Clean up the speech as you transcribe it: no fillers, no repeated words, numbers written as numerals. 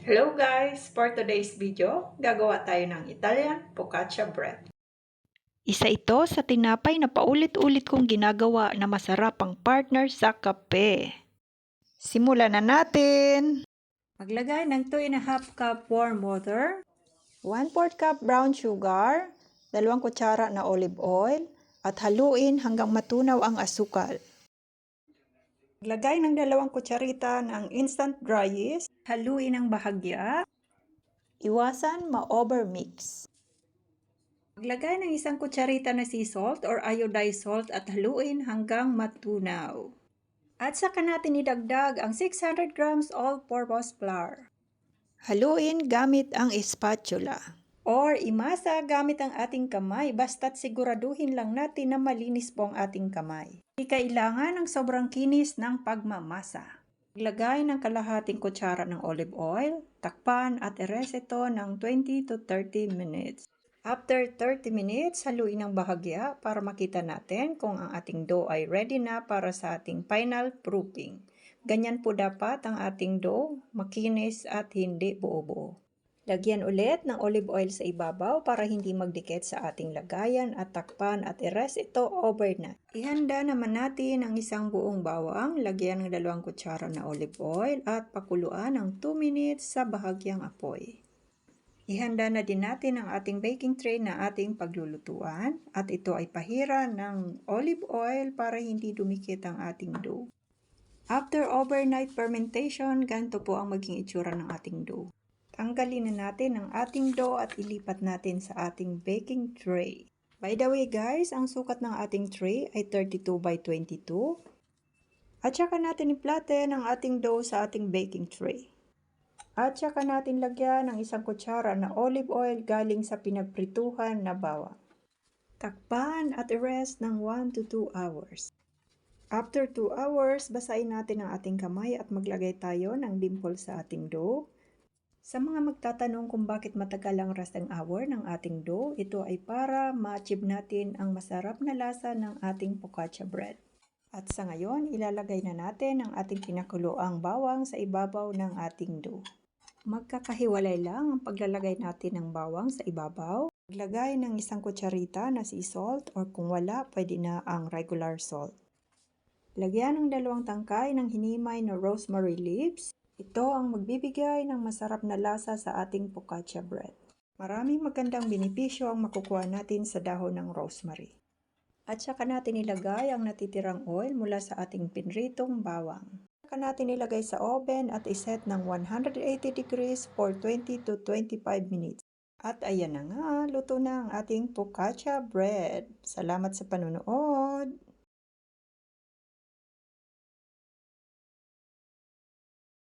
Hello guys! For today's video, gagawa tayo ng Italian focaccia bread. Isa ito sa tinapay na paulit-ulit kong ginagawa na masarap ang partner sa kape. Simulan na natin! Maglagay ng 2½ cup warm water, 1/4 cup brown sugar, 2 kutsara na olive oil, at haluin hanggang matunaw ang asukal. Maglagay ng 2 kutsarita ng instant dry yeast, haluin ng bahagya. Iwasan ma-overmix. Maglagay ng 1 kutsarita na sea salt or iodized salt at haluin hanggang matunaw. At saka natin idagdag ang 600 grams all-purpose flour. Haluin gamit ang spatula. Or imasa gamit ang ating kamay basta't siguraduhin lang natin na malinis po ang ating kamay. Hindi kailangan ng sobrang kinis ng pagmamasa. Ilagay ng kalahating kutsara ng olive oil, takpan at i-rest ito ng 20 to 30 minutes. After 30 minutes, haluin ng bahagya para makita natin kung ang ating dough ay ready na para sa ating final proofing. Ganyan po dapat ang ating dough, makinis at hindi buo-buo. Lagyan ulit ng olive oil sa ibabaw para hindi magdikit sa ating lagayan at takpan at i-rest ito overnight. Ihanda naman natin ang isang buong bawang, lagyan ng 2 kutsara na olive oil at pakuluan ng 2 minutes sa bahagyang apoy. Ihanda na din natin ang ating baking tray na ating paglulutuan at ito ay pahira ng olive oil para hindi dumikit ang ating dough. After overnight fermentation, ganito po ang maging itsura ng ating dough. Tanggalin na natin ang ating dough at ilipat natin sa ating baking tray. By the way guys, ang sukat ng ating tray ay 32 by 22. At saka natin i-flatten ang ating dough sa ating baking tray. At saka natin lagyan ng 1 kutsara na olive oil galing sa pinagprituhan na bawang. Takpan at i-rest ng 1 to 2 hours. After 2 hours, basahin natin ang ating kamay at maglagay tayo ng dimple sa ating dough. Sa mga magtatanong kung bakit matagal ang resting hour ng ating dough, ito ay para ma-achieve natin ang masarap na lasa ng ating focaccia bread. At sa ngayon, ilalagay na natin ang ating pinakuloang bawang sa ibabaw ng ating dough. Magkakahiwalay lang ang paglalagay natin ng bawang sa ibabaw. Maglagay ng 1 kutsarita na sea salt or kung wala, pwede na ang regular salt. Lagyan ng 2 tangkay ng hinimay na rosemary leaves. Ito ang magbibigay ng masarap na lasa sa ating focaccia bread. Maraming magandang benepisyo ang makukuha natin sa dahon ng rosemary. At saka natin ilagay ang natitirang oil mula sa ating pinritong bawang. Saka natin ilagay sa oven at iset ng 180 degrees for 20 to 25 minutes. At ayan na nga, luto na ang ating focaccia bread. Salamat sa panonood!